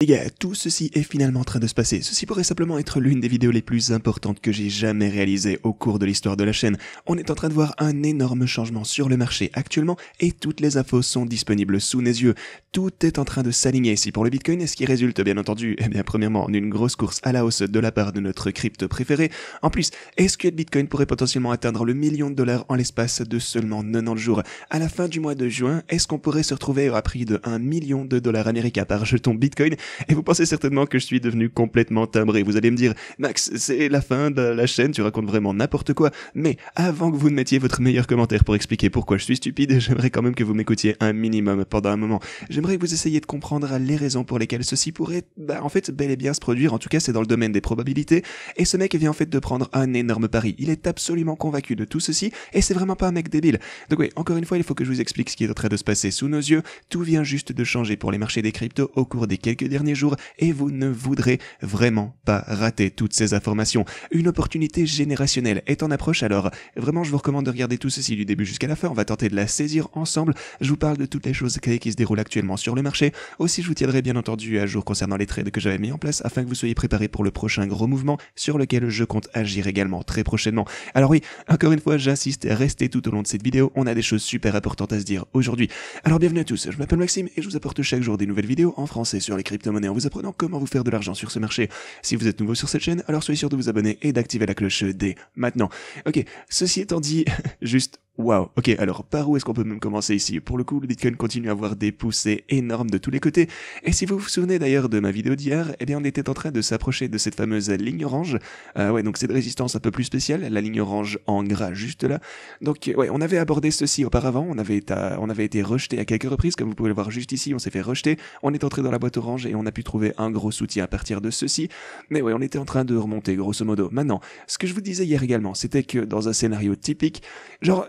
Les gars, tout ceci est finalement en train de se passer. Ceci pourrait simplement être l'une des vidéos les plus importantes que j'ai jamais réalisées au cours de l'histoire de la chaîne. On est en train de voir un énorme changement sur le marché actuellement et toutes les infos sont disponibles sous nos yeux. Tout est en train de s'aligner ici pour le Bitcoin et ce qui résulte bien entendu, premièrement, d'une grosse course à la hausse de la part de notre crypto préféré. En plus, est-ce que le Bitcoin pourrait potentiellement atteindre le million de dollars en l'espace de seulement 90 jours? À la fin du mois de juin, est-ce qu'on pourrait se retrouver à prix de 1 million de dollars américains par jeton Bitcoin? Et vous pensez certainement que je suis devenu complètement timbré. Vous allez me dire, Max, c'est la fin de la chaîne, tu racontes vraiment n'importe quoi. Mais avant que vous ne mettiez votre meilleur commentaire pour expliquer pourquoi je suis stupide, j'aimerais quand même que vous m'écoutiez un minimum pendant un moment. J'aimerais que vous essayiez de comprendre les raisons pour lesquelles ceci pourrait, en fait, bel et bien se produire. En tout cas, c'est dans le domaine des probabilités. Et ce mec vient en fait de prendre un énorme pari. Il est absolument convaincu de tout ceci et c'est vraiment pas un mec débile. Donc oui, encore une fois, il faut que je vous explique ce qui est en train de se passer sous nos yeux. Tout vient juste de changer pour les marchés des cryptos au cours des quelques derniers jours et vous ne voudrez vraiment pas rater toutes ces informations. Une opportunité générationnelle est en approche, alors vraiment je vous recommande de regarder tout ceci du début jusqu'à la fin, on va tenter de la saisir ensemble. Je vous parle de toutes les choses clés qui se déroulent actuellement sur le marché. Aussi je vous tiendrai bien entendu à jour concernant les trades que j'avais mis en place afin que vous soyez préparés pour le prochain gros mouvement sur lequel je compte agir également très prochainement. Alors oui, encore une fois j'insiste, restez tout au long de cette vidéo, on a des choses super importantes à se dire aujourd'hui. Alors bienvenue à tous, je m'appelle Maxime et je vous apporte chaque jour des nouvelles vidéos en français sur les crypto-monnaies en vous apprenant comment vous faire de l'argent sur ce marché. Si vous êtes nouveau sur cette chaîne, alors soyez sûr de vous abonner et d'activer la cloche dès maintenant. Ok, ceci étant dit, juste waouh, ok, alors par où est-ce qu'on peut même commencer ici? Pour le coup, le Bitcoin continue à avoir des poussées énormes de tous les côtés, et si vous vous souvenez d'ailleurs de ma vidéo d'hier, on était en train de s'approcher de cette fameuse ligne orange, ouais, donc c'est de résistance un peu plus spéciale, la ligne orange en gras juste là, donc ouais, on avait abordé ceci auparavant, on avait été rejeté à quelques reprises, comme vous pouvez le voir juste ici, on s'est fait rejeter, on est entré dans la boîte orange et on a pu trouver un gros soutien à partir de ceci, mais ouais, on était en train de remonter grosso modo. Maintenant, ce que je vous disais hier également, c'était que dans un scénario typique, genre,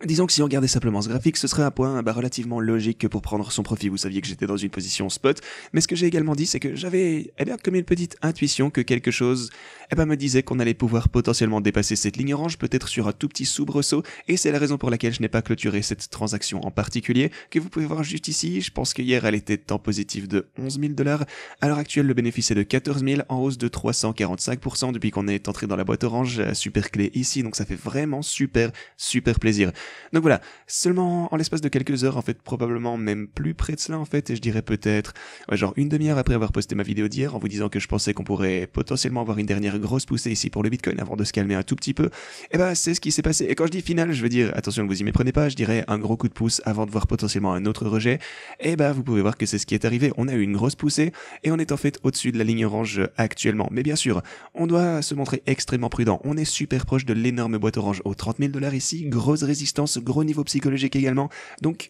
disons que si on regardait simplement ce graphique, ce serait un point relativement logique pour prendre son profit. Vous saviez que j'étais dans une position spot, mais ce que j'ai également dit, c'est que j'avais comme une petite intuition que quelque chose me disait qu'on allait pouvoir potentiellement dépasser cette ligne orange, peut-être sur un tout petit soubresaut, et c'est la raison pour laquelle je n'ai pas clôturé cette transaction en particulier, que vous pouvez voir juste ici. Je pense que hier elle était en positif de 11 000 $. À l'heure actuelle, le bénéfice est de 14 000, en hausse de 345% depuis qu'on est entré dans la boîte orange, super clé ici, donc ça fait vraiment super plaisir. Donc voilà, seulement en l'espace de quelques heures, en fait, probablement même plus près de cela en fait, et je dirais peut-être, genre une demi-heure après avoir posté ma vidéo d'hier en vous disant que je pensais qu'on pourrait potentiellement avoir une dernière grosse poussée ici pour le Bitcoin avant de se calmer un tout petit peu, c'est ce qui s'est passé. Et quand je dis final, je veux dire, attention que vous y méprenez pas, je dirais un gros coup de pouce avant de voir potentiellement un autre rejet, vous pouvez voir que c'est ce qui est arrivé. On a eu une grosse poussée, et on est en fait au-dessus de la ligne orange actuellement. Mais bien sûr, on doit se montrer extrêmement prudent. On est super proche de l'énorme boîte orange aux 30 000 $ ici, grosse résistance, gros niveau psychologique également, donc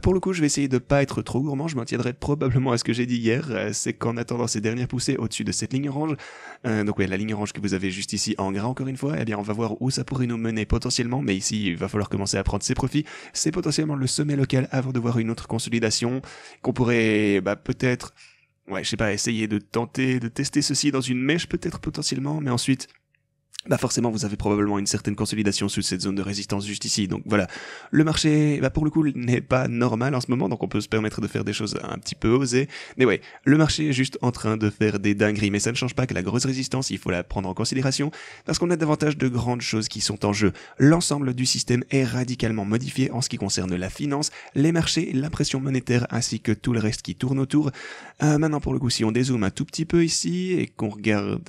pour le coup je vais essayer de pas être trop gourmand, je m'en tiendrai probablement à ce que j'ai dit hier, c'est qu'en attendant ces dernières poussées au-dessus de cette ligne orange, donc ouais, la ligne orange que vous avez juste ici en gras encore une fois, on va voir où ça pourrait nous mener potentiellement, mais ici il va falloir commencer à prendre ses profits. C'est potentiellement le sommet local avant de voir une autre consolidation qu'on pourrait peut-être, ouais je sais pas, essayer de tenter de tester ceci dans une mèche peut-être potentiellement, mais ensuite forcément vous avez probablement une certaine consolidation sous cette zone de résistance juste ici. Donc voilà, le marché pour le coup n'est pas normal en ce moment, donc on peut se permettre de faire des choses un petit peu osées, mais ouais, le marché est juste en train de faire des dingueries, mais ça ne change pas que la grosse résistance, il faut la prendre en considération, parce qu'on a davantage de grandes choses qui sont en jeu. L'ensemble du système est radicalement modifié en ce qui concerne la finance, les marchés, la pression monétaire ainsi que tout le reste qui tourne autour. Maintenant pour le coup, si on dézoome un tout petit peu ici et qu'on regarde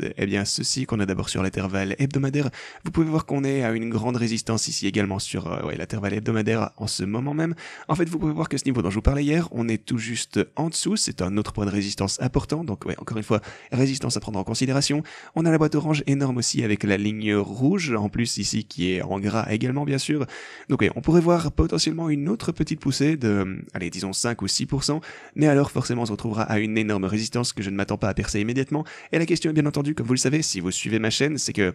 ceci qu'on a d'abord sur l'intervalle hebdomadaire, vous pouvez voir qu'on est à une grande résistance ici également sur l'intervalle hebdomadaire en ce moment même. En fait, vous pouvez voir que ce niveau dont je vous parlais hier, on est tout juste en dessous, c'est un autre point de résistance important, donc ouais, encore une fois, résistance à prendre en considération. On a la boîte orange énorme aussi avec la ligne rouge, en plus ici qui est en gras également bien sûr. Donc ouais, on pourrait voir potentiellement une autre petite poussée de, disons 5 ou 6%, mais alors forcément on se retrouvera à une énorme résistance que je ne m'attends pas à percer immédiatement. Et la question est bien entendu, comme vous le savez, si vous suivez ma chaîne, c'est que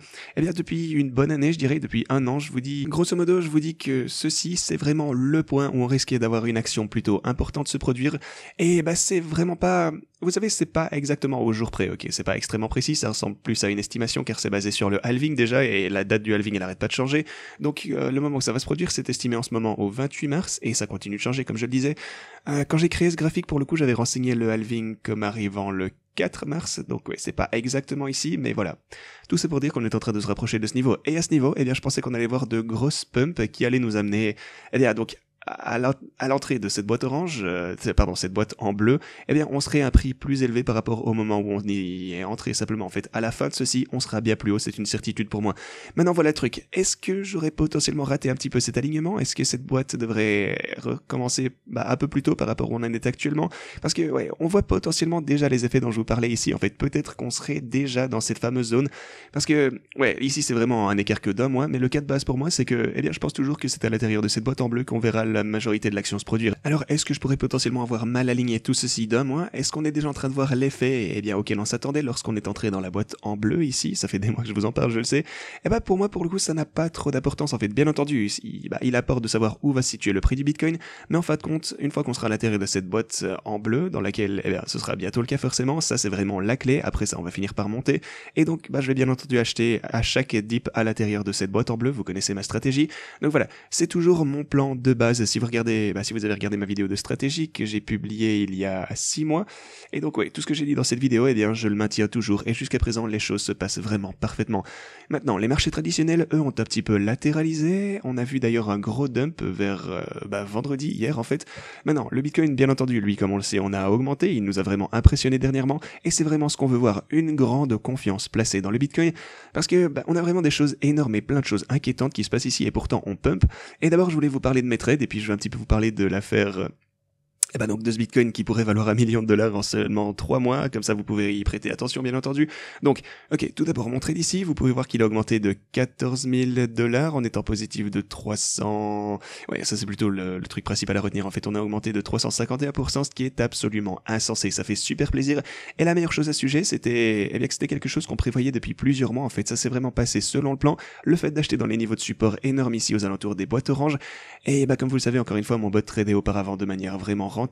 depuis une bonne année, je dirais, depuis un an, je vous dis, grosso modo, je vous dis que ceci, c'est vraiment le point où on risquait d'avoir une action plutôt importante se produire. Et c'est vraiment pas, vous savez, c'est pas exactement au jour près, ok, c'est pas extrêmement précis, ça ressemble plus à une estimation car c'est basé sur le halving déjà et la date du halving elle arrête pas de changer. Donc le moment où ça va se produire, c'est estimé en ce moment au 28 mars et ça continue de changer comme je le disais. Quand j'ai créé ce graphique, pour le coup, j'avais renseigné le halving comme arrivant le 4 mars, donc ouais, c'est pas exactement ici, mais voilà. Tout ça pour dire qu'on est en train de se rapprocher de ce niveau. Et à ce niveau, eh bien, je pensais qu'on allait voir de grosses pumps qui allaient nous amener, eh bien, donc, à l'entrée de cette boîte orange, cette boîte en bleu, eh bien, on serait à un prix plus élevé par rapport au moment où on y est entré simplement. En fait, à la fin de ceci, on sera bien plus haut, c'est une certitude pour moi. Maintenant, voilà le truc. Est-ce que j'aurais potentiellement raté un petit peu cet alignement? Est-ce que cette boîte devrait recommencer un peu plus tôt par rapport où on en est actuellement? Parce que, ouais, on voit potentiellement déjà les effets dont je vous parlais ici. En fait, peut-être qu'on serait déjà dans cette fameuse zone. Parce que, ouais, ici, c'est vraiment un écart que d'un mois, mais le cas de base pour moi, c'est que, eh bien, je pense toujours que c'est à l'intérieur de cette boîte en bleu qu'on verra la majorité de l'action se produire. Alors, est-ce que je pourrais potentiellement avoir mal aligné tout ceci d'un mois? Est-ce qu'on est déjà en train de voir l'effet, eh bien, auquel on s'attendait lorsqu'on est entré dans la boîte en bleu ici? Ça fait des mois que je vous en parle, je le sais. Eh ben, pour moi, pour le coup, ça n'a pas trop d'importance, en fait. Bien entendu, il apporte de savoir où va se situer le prix du Bitcoin, mais en fin de compte, une fois qu'on sera à l'intérieur de cette boîte en bleu, dans laquelle, eh bien, ce sera bientôt le cas forcément, ça c'est vraiment la clé, après ça on va finir par monter, et donc, je vais bien entendu acheter à chaque dip à l'intérieur de cette boîte en bleu, vous connaissez ma stratégie. Donc voilà, c'est toujours mon plan de base. Si vous avez regardé ma vidéo de stratégie que j'ai publiée il y a 6 mois, et donc ouais, tout ce que j'ai dit dans cette vidéo, eh bien, je le maintiens toujours, et jusqu'à présent, les choses se passent vraiment parfaitement. Maintenant, les marchés traditionnels, eux, ont un petit peu latéralisé. On a vu d'ailleurs un gros dump vers vendredi, hier en fait. Maintenant, le Bitcoin, bien entendu, lui, comme on le sait, on a augmenté, il nous a vraiment impressionné dernièrement, et c'est vraiment ce qu'on veut voir, une grande confiance placée dans le Bitcoin, parce que on a vraiment des choses énormes et plein de choses inquiétantes qui se passent ici, et pourtant on pump. Et d'abord, je voulais vous parler de mes trades, et puis je vais un petit peu vous parler de l'affaire donc de ce Bitcoin qui pourrait valoir $1 million en seulement 3 mois, comme ça vous pouvez y prêter attention bien entendu. Donc, ok, tout d'abord mon trade ici, vous pouvez voir qu'il a augmenté de $14 000 en étant positif de 300... Ouais, ça c'est plutôt le truc principal à retenir, en fait on a augmenté de 351%, ce qui est absolument insensé, ça fait super plaisir. Et la meilleure chose à ce sujet, c'était que c'était quelque chose qu'on prévoyait depuis plusieurs mois, en fait ça s'est vraiment passé selon le plan, le fait d'acheter dans les niveaux de support énormes ici aux alentours des boîtes oranges, et comme vous le savez encore une fois, mon bot tradait auparavant de manière vraiment rentable.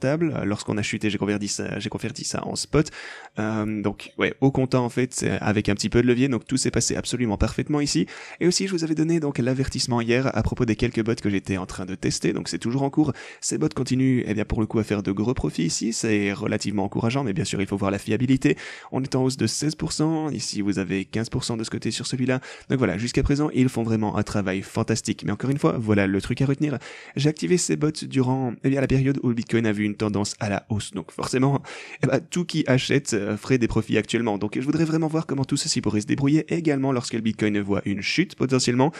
Lorsqu'on a chuté, j'ai converti ça en spot. Donc ouais, au comptant en fait, avec un petit peu de levier, donc tout s'est passé absolument parfaitement ici. Et aussi, je vous avais donné donc l'avertissement hier à propos des quelques bots que j'étais en train de tester, donc c'est toujours en cours. Ces bots continuent, pour le coup, à faire de gros profits ici, c'est relativement encourageant, mais bien sûr, il faut voir la fiabilité. On est en hausse de 16%, ici vous avez 15% de ce côté sur celui-là. Donc voilà, jusqu'à présent, ils font vraiment un travail fantastique. Mais encore une fois, voilà le truc à retenir. J'ai activé ces bots durant la période où le Bitcoin a vu une tendance à la hausse. Donc forcément, tout qui achète ferait des profits actuellement. Donc je voudrais vraiment voir comment tout ceci pourrait se débrouiller également lorsque le Bitcoin voit une chute potentiellement.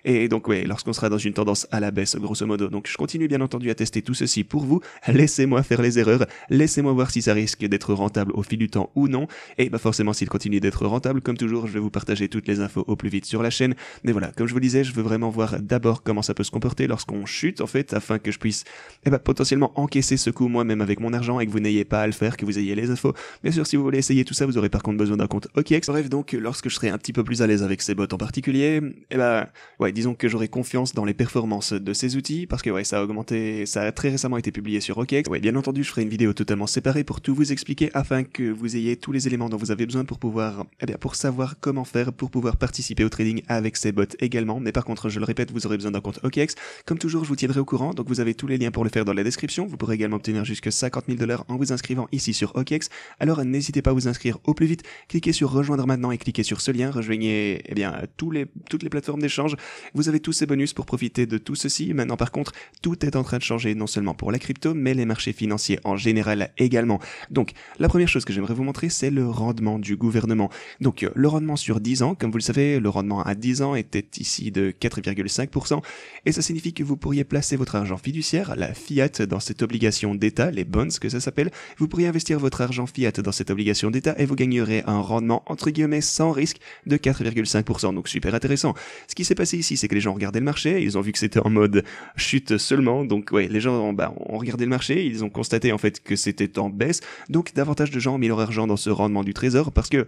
Et donc ouais, lorsqu'on sera dans une tendance à la baisse grosso modo. Donc je continue bien entendu à tester tout ceci pour vous. Laissez-moi faire les erreurs. Laissez-moi voir si ça risque d'être rentable au fil du temps ou non. Et forcément, s'il continue d'être rentable, comme toujours, je vais vous partager toutes les infos au plus vite sur la chaîne. Mais voilà, comme je vous le disais, je veux vraiment voir d'abord comment ça peut se comporter lorsqu'on chute en fait, afin que je puisse potentiellement encaisser ce coup moi-même avec mon argent et que vous n'ayez pas à le faire, que vous ayez les infos. Bien sûr, si vous voulez essayer tout ça, vous aurez par contre besoin d'un compte OKX. Bref, donc lorsque je serai un petit peu plus à l'aise avec ces bots en particulier, disons que j'aurai confiance dans les performances de ces outils, parce que ouais, ça a augmenté, ça a très récemment été publié sur OKX. Ouais, bien entendu, je ferai une vidéo totalement séparée pour tout vous expliquer afin que vous ayez tous les éléments dont vous avez besoin pour pouvoir, pour savoir comment faire pour pouvoir participer au trading avec ces bots également. Mais par contre, je le répète, vous aurez besoin d'un compte OKX. Comme toujours, je vous tiendrai au courant, donc vous avez tous les liens pour le faire dans la description. Vous pourrez également obtenir jusqu'à $50 000 en vous inscrivant ici sur OKX. Alors n'hésitez pas à vous inscrire au plus vite. Cliquez sur rejoindre maintenant et cliquez sur ce lien. Rejoignez toutes les plateformes d'échange. Vous avez tous ces bonus pour profiter de tout ceci. Maintenant par contre, tout est en train de changer, non seulement pour la crypto, mais les marchés financiers en général également. Donc la première chose que j'aimerais vous montrer, c'est le rendement du gouvernement. Donc le rendement sur 10 ans, comme vous le savez, le rendement à 10 ans était ici de 4,5%. Et ça signifie que vous pourriez placer votre argent fiduciaire, la fiat, dans cette obligation d'État, les bonds que ça s'appelle. Vous pourriez investir votre argent fiat dans cette obligation d'État et vous gagnerez un rendement entre guillemets sans risque de 4,5%. Donc super intéressant. Ce qui s'est passé ici, c'est que les gens regardaient le marché, ils ont vu que c'était en mode chute seulement. Donc ouais, les gens ont regardé le marché, ils ont constaté en fait que c'était en baisse. Donc davantage de gens ont mis leur argent dans ce rendement du trésor parce que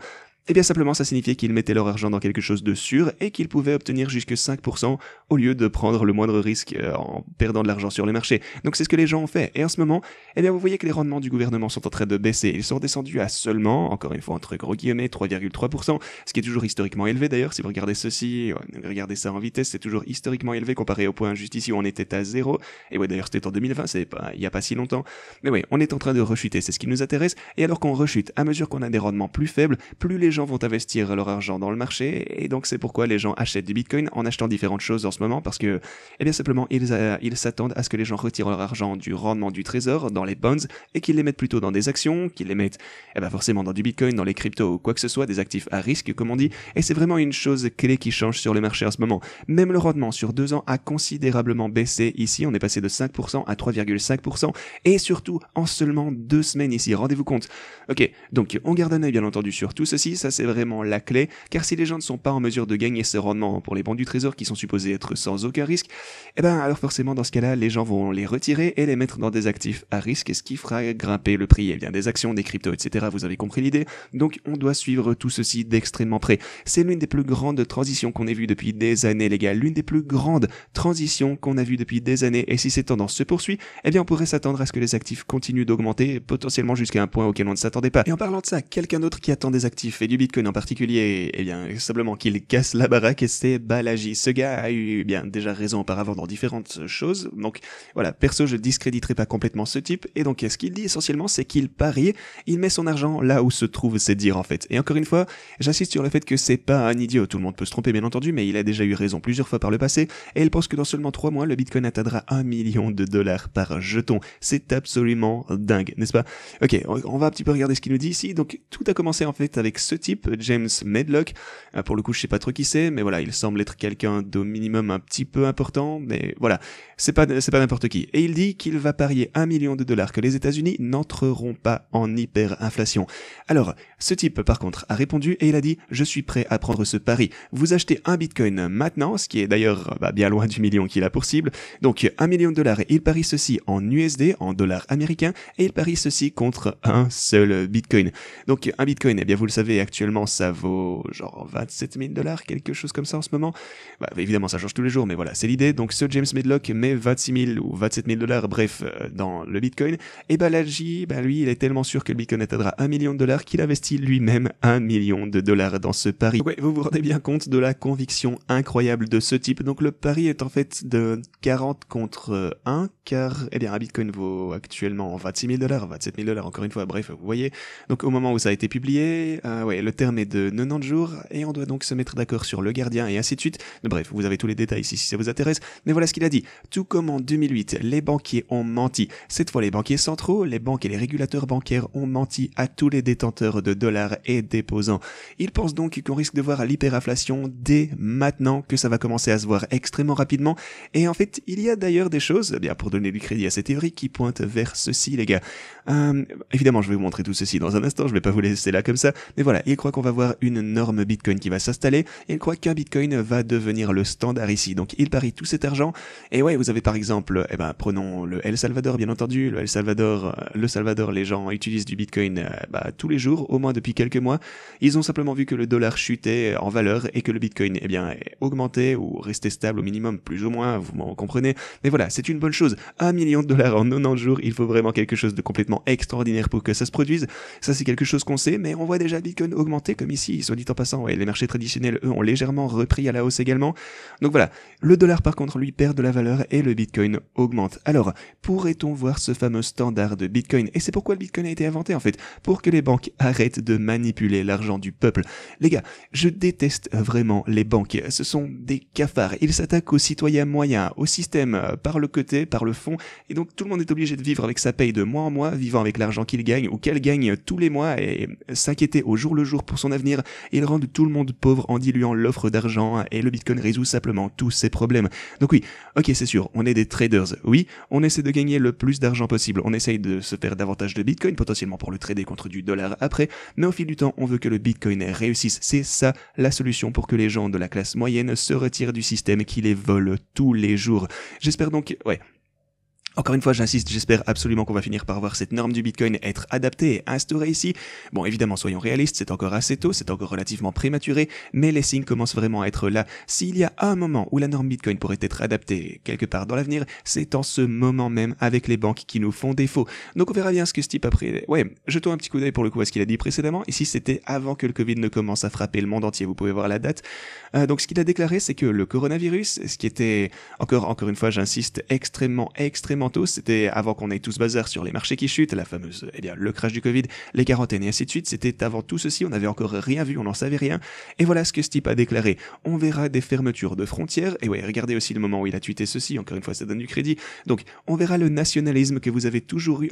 Eh bien simplement ça signifiait qu'ils mettaient leur argent dans quelque chose de sûr et qu'ils pouvaient obtenir jusque 5% au lieu de prendre le moindre risque en perdant de l'argent sur les marchés. Donc c'est ce que les gens ont fait. Et en ce moment, eh bien vous voyez que les rendements du gouvernement sont en train de baisser. Ils sont descendus à seulement, encore une fois entre gros guillemets, 3,3%, ce qui est toujours historiquement élevé d'ailleurs. Si vous regardez ceci, regardez ça en vitesse, c'est toujours historiquement élevé comparé au point juste ici où on était à 0. Et ouais d'ailleurs c'était en 2020, il y a pas si longtemps. Mais oui, on est en train de rechuter, c'est ce qui nous intéresse. Et alors qu'on rechute, à mesure qu'on a des rendements plus faibles, plus les gens vont investir leur argent dans le marché. Et donc c'est pourquoi les gens achètent du Bitcoin en achetant différentes choses en ce moment, parce que, eh bien simplement, ils s'attendent à ce que les gens retirent leur argent du rendement du trésor, dans les bonds, et qu'ils les mettent plutôt dans des actions, qu'ils les mettent, eh ben forcément dans du Bitcoin, dans les cryptos ou quoi que ce soit, des actifs à risque, comme on dit. Et c'est vraiment une chose clé qui change sur le marché en ce moment. Même le rendement sur 2 ans a considérablement baissé ici. On est passé de 5% à 3,5%. Et surtout, en seulement 2 semaines ici. Rendez-vous compte. Ok, donc on garde un œil bien entendu sur tout ceci. Ça c'est vraiment la clé. Car si les gens ne sont pas en mesure de gagner ce rendement pour les bons du trésor qui sont supposés être sans aucun risque, eh ben alors forcément dans ce cas-là, les gens vont les retirer et les mettre dans des actifs à risque, ce qui fera grimper le prix, eh bien des actions, des cryptos, etc. Vous avez compris l'idée. Donc on doit suivre tout ceci d'extrêmement près. C'est l'une des plus grandes transitions qu'on ait vues depuis des années, les gars. L'une des plus grandes transitions qu'on a vues depuis des années. Et si cette tendance se poursuit, eh bien on pourrait s'attendre à ce que les actifs continuent d'augmenter, potentiellement jusqu'à un point auquel on ne s'attendait pas. Et en parlant de ça, quelqu'un d'autre qui attend des actifs et du Bitcoin en particulier, eh bien simplement qu'il casse la baraque, et c'est Balaji. Ce gars a eu bien déjà raison auparavant dans différentes choses. Donc voilà, perso je discréditerai pas complètement ce type. Et donc ce qu'il dit essentiellement, c'est qu'il parie, il met son argent là où se trouve ses dires en fait. Et encore une fois, j'insiste sur le fait que c'est pas un idiot. Tout le monde peut se tromper bien entendu, mais il a déjà eu raison plusieurs fois par le passé. Et il pense que dans seulement 3 mois, le Bitcoin atteindra $1 million par jeton. C'est absolument dingue, n'est-ce pas? Ok, on va un petit peu regarder ce qu'il nous dit ici. Donc tout a commencé en fait avec ce type, James Medlock. Pour le coup, je sais pas trop qui c'est, mais voilà, il semble être quelqu'un d'au minimum un petit peu important, mais voilà, c'est pas n'importe qui. Et il dit qu'il va parier $1 million que les États-Unis n'entreront pas en hyperinflation. Alors, ce type par contre a répondu et il a dit: je suis prêt à prendre ce pari. Vous achetez un Bitcoin maintenant, ce qui est d'ailleurs bien loin du million qu'il a pour cible. Donc $1 million, et il parie ceci en USD, en dollars américains, et il parie ceci contre un seul Bitcoin. Donc un Bitcoin, eh bien vous le savez, actuellement ça vaut genre $27 000, quelque chose comme ça en ce moment. Évidemment ça change tous les jours, mais voilà, c'est l'idée. Donc ce James Medlock met 26 000 ou $27 000, bref, dans le Bitcoin. Et Balaji, lui, il est tellement sûr que le Bitcoin atteindra $1 million qu'il investit lui-même $1 million dans ce pari. Ouais, vous vous rendez bien compte de la conviction incroyable de ce type. Donc le pari est en fait de 40 contre 1, car eh bien un Bitcoin vaut actuellement $26 000, $27 000 encore une fois, bref, vous voyez. Donc au moment où ça a été publié, le terme est de 90 jours, et on doit donc se mettre d'accord sur le gardien, et ainsi de suite. Bref, vous avez tous les détails ici si ça vous intéresse, mais voilà ce qu'il a dit. Tout comme en 2008, les banquiers ont menti. Cette fois, les banquiers centraux, les banques et les régulateurs bancaires ont menti à tous les détenteurs de dollars et déposants. Ils pensent donc qu'on risque de voir l'hyperinflation dès maintenant, que ça va commencer à se voir extrêmement rapidement, et en fait, il y a d'ailleurs des choses, bien pour donner du crédit à cette théorie, qui pointent vers ceci, les gars. Évidemment, je vais vous montrer tout ceci dans un instant, je vais pas vous laisser là comme ça, mais voilà, il croit qu'on va voir une norme Bitcoin qui va s'installer, et il croit qu'un Bitcoin va devenir le standard ici. Donc il parie tout cet argent, et ouais, vous avez par exemple, prenons le El Salvador, bien entendu. Le Salvador, les gens utilisent du Bitcoin tous les jours, au moins depuis quelques mois. Ils ont simplement vu que le dollar chutait en valeur et que le Bitcoin augmentait ou restait stable au minimum, plus ou moins, vous m'en comprenez. Mais voilà, c'est une bonne chose. $1 million en 90 jours, il faut vraiment quelque chose de complètement extraordinaire pour que ça se produise. Ça, c'est quelque chose qu'on sait, mais on voit déjà le Bitcoin augmenter, comme ici, soit dit en passant. Ouais, les marchés traditionnels, eux, ont légèrement repris à la hausse également. Donc voilà, le dollar par contre, lui, perd de la valeur et le Bitcoin augmente. Alors, pourrait-on voir ce fameux standard de Bitcoin? Et c'est pourquoi le Bitcoin a été inventé en fait, pour que les banques arrêtent de manipuler l'argent du peuple. Les gars, je déteste vraiment les banques. Ce sont des cafards. Ils s'attaquent aux citoyens moyens, au système par le côté, par le fond, et donc tout le monde est obligé de vivre avec sa paye de mois en mois, vivant avec l'argent qu'il gagne ou qu'elle gagne tous les mois et s'inquiéter au jour le jour pour son avenir. Ils rendent tout le monde pauvre en diluant l'offre d'argent et le Bitcoin résout simplement tous ces problèmes. Donc oui, ok, c'est sûr, on est des traders. Oui, on essaie de gagner le plus d'argent possible. On essaye de se faire davantage de Bitcoin, potentiellement pour le trader contre du dollar après, mais au fil du temps, on veut que le Bitcoin réussisse. C'est ça la solution pour que les gens de la classe moyenne se retirent du système qui les vole tous les jours. J'espère donc, Encore une fois, j'insiste, j'espère absolument qu'on va finir par voir cette norme du Bitcoin être adaptée et instaurée ici. Bon, évidemment, soyons réalistes, c'est encore assez tôt, c'est encore relativement prématuré, mais les signes commencent vraiment à être là. S'il y a un moment où la norme Bitcoin pourrait être adaptée quelque part dans l'avenir, c'est en ce moment même avec les banques qui nous font défaut. Donc on verra bien ce que ce type après... Ouais, jetons un petit coup d'œil pour le coup à ce qu'il a dit précédemment. Ici, c'était avant que le Covid ne commence à frapper le monde entier, vous pouvez voir la date. Donc ce qu'il a déclaré, c'est que le coronavirus, ce qui était, encore une fois, j'insiste, extrêmement tôt, c'était avant qu'on ait tout ce bazar sur les marchés qui chutent, la fameuse, le crash du Covid, les quarantaines et ainsi de suite, c'était avant tout ceci, on n'avait encore rien vu, on n'en savait rien, et voilà ce que ce type a déclaré. On verra des fermetures de frontières, et ouais, regardez aussi le moment où il a tweeté ceci, encore une fois, ça donne du crédit, donc on verra le nationalisme que vous avez toujours eu,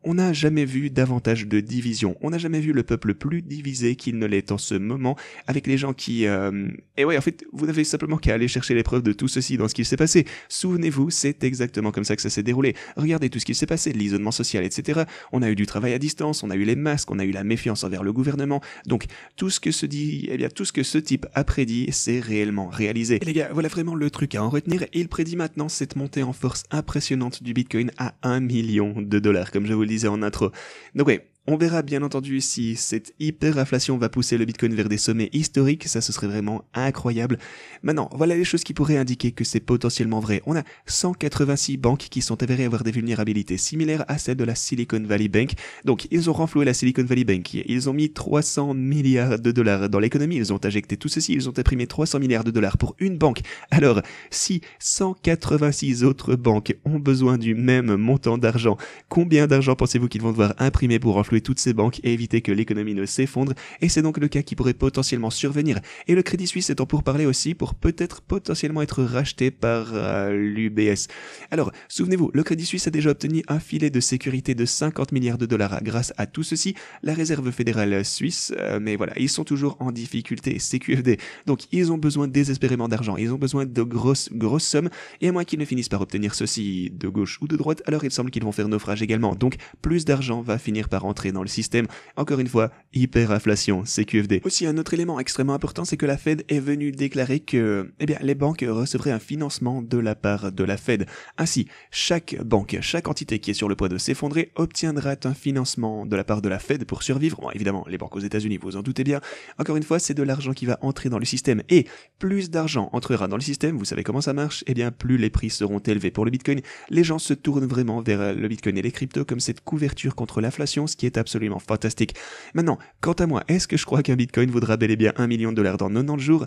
on n'a jamais vu davantage de division, on n'a jamais vu le peuple plus divisé qu'il ne l'est en ce moment, avec les gens qui, et ouais, en fait, vous n'avez simplement qu'à aller chercher les preuves de tout ceci dans ce qui s'est passé. Souvenez-vous, c'est exactement comme ça que ça s'est déroulé. Regardez tout ce qui s'est passé, l'isolement social, etc. On a eu du travail à distance, on a eu les masques, on a eu la méfiance envers le gouvernement. Donc, tout ce que ce type a prédit, c'est réellement réalisé. Et les gars, voilà vraiment le truc à en retenir. Il prédit maintenant cette montée en force impressionnante du Bitcoin à 1 million de dollars, comme je vous le disais en intro. Donc ouais, on verra bien entendu si cette hyperinflation va pousser le Bitcoin vers des sommets historiques, ça ce serait vraiment incroyable. Maintenant, voilà les choses qui pourraient indiquer que c'est potentiellement vrai. On a 186 banques qui sont avérées avoir des vulnérabilités similaires à celles de la Silicon Valley Bank. Donc ils ont renfloué la Silicon Valley Bank, ils ont mis 300 milliards de dollars dans l'économie, ils ont injecté tout ceci, ils ont imprimé 300 milliards de dollars pour une banque. Alors, si 186 autres banques ont besoin du même montant d'argent, combien d'argent pensez-vous qu'ils vont devoir imprimer pour renflouer toutes ces banques et éviter que l'économie ne s'effondre? Et c'est donc le cas qui pourrait potentiellement survenir. Et le Crédit Suisse est en pourparlers aussi pour peut-être potentiellement être racheté par l'UBS. Alors, souvenez-vous, le Crédit Suisse a déjà obtenu un filet de sécurité de 50 milliards de dollars grâce à tout ceci. La Réserve fédérale suisse, mais voilà, ils sont toujours en difficulté, CQFD. Donc, ils ont besoin désespérément d'argent, ils ont besoin de grosses sommes, et à moins qu'ils ne finissent par obtenir ceci de gauche ou de droite, alors il semble qu'ils vont faire naufrage également. Donc, plus d'argent va finir par entrer dans le système. Encore une fois, hyperinflation, CQFD. Aussi, un autre élément extrêmement important, c'est que la Fed est venue déclarer que, les banques recevraient un financement de la part de la Fed. Ainsi, chaque banque, chaque entité qui est sur le point de s'effondrer obtiendra un financement de la part de la Fed pour survivre. Bon, évidemment, les banques aux États-Unis, vous en doutez bien. Encore une fois, c'est de l'argent qui va entrer dans le système. Et plus d'argent entrera dans le système, vous savez comment ça marche, plus les prix seront élevés pour le Bitcoin. Les gens se tournent vraiment vers le Bitcoin et les cryptos comme cette couverture contre l'inflation, ce qui est absolument fantastique. Maintenant, quant à moi, est-ce que je crois qu'un Bitcoin vaudra bel et bien 1 million de dollars dans 90 jours?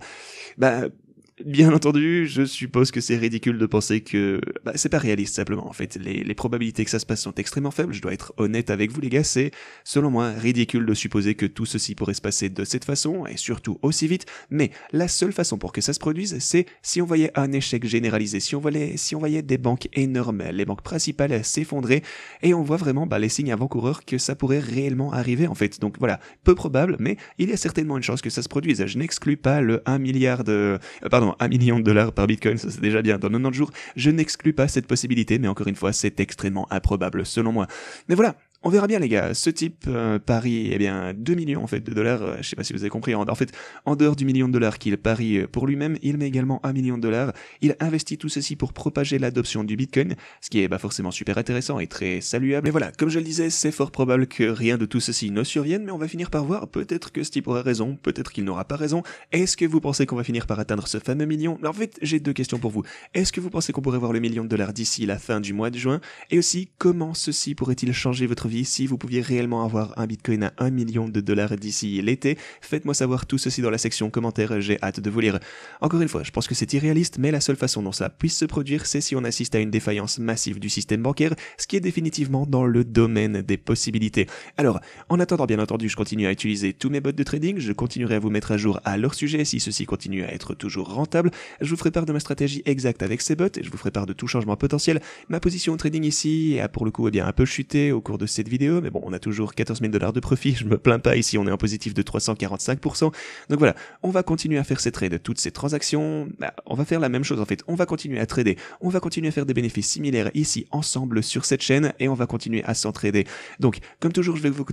Bien entendu, je suppose que c'est ridicule de penser que... c'est pas réaliste simplement, en fait. Les probabilités que ça se passe sont extrêmement faibles, je dois être honnête avec vous les gars, c'est, selon moi, ridicule de supposer que tout ceci pourrait se passer de cette façon, et surtout aussi vite, mais la seule façon pour que ça se produise, c'est si on voyait un échec généralisé, si on voyait des banques énormes, les banques principales s'effondrer, et on voit vraiment les signes avant-coureurs que ça pourrait réellement arriver, en fait. Donc voilà, peu probable, mais il y a certainement une chance que ça se produise. Je n'exclus pas le 1 million de dollars par Bitcoin, ça c'est déjà bien dans 90 jours, je n'exclus pas cette possibilité, mais encore une fois, c'est extrêmement improbable selon moi. Mais voilà, on verra bien les gars, ce type parie 2 millions en fait de dollars, je sais pas si vous avez compris, en fait en dehors du million de dollars qu'il parie pour lui-même, il met également 1 million de dollars, il investit tout ceci pour propager l'adoption du Bitcoin, ce qui est forcément super intéressant et très saluable. Mais voilà, comme je le disais, c'est fort probable que rien de tout ceci ne survienne, mais on va finir par voir, peut-être que ce type aura raison, peut-être qu'il n'aura pas raison. Est-ce que vous pensez qu'on va finir par atteindre ce fameux million? Alors en fait, j'ai deux questions pour vous. Est-ce que vous pensez qu'on pourrait voir le million de dollars d'ici la fin du mois de juin? Et aussi, comment ceci pourrait-il changer votre vie si vous pouviez réellement avoir un Bitcoin à 1 million de dollars d'ici l'été? Faites-moi savoir tout ceci dans la section commentaires, j'ai hâte de vous lire. Encore une fois, je pense que c'est irréaliste, mais la seule façon dont ça puisse se produire, c'est si on assiste à une défaillance massive du système bancaire, ce qui est définitivement dans le domaine des possibilités. Alors, en attendant, bien entendu, je continue à utiliser tous mes bots de trading, je continuerai à vous mettre à jour à leur sujet si ceci continue à être toujours rentable, je vous ferai part de ma stratégie exacte avec ces bots, et je vous ferai part de tout changement potentiel. Ma position au trading ici a pour le coup un peu chuté au cours de ces cette vidéo, mais bon, on a toujours 14 000 $ de profit, je me plains pas, ici on est en positif de 345%. Donc voilà, on va continuer à faire ces trades, toutes ces transactions, on va faire la même chose en fait, on va continuer à trader, on va continuer à faire des bénéfices similaires ici ensemble sur cette chaîne et on va continuer à s'entraider. Donc, comme toujours, je vais vous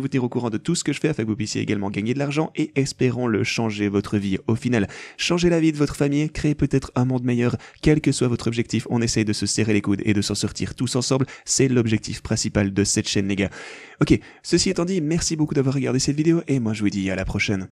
tenir au courant de tout ce que je fais afin que vous puissiez également gagner de l'argent et espérons-le changer votre vie. Au final, changer la vie de votre famille, créer peut-être un monde meilleur, quel que soit votre objectif, on essaye de se serrer les coudes et de s'en sortir tous ensemble. C'est l'objectif principal de cette chaîne, les gars. Ok, ceci étant dit, merci beaucoup d'avoir regardé cette vidéo et moi je vous dis à la prochaine.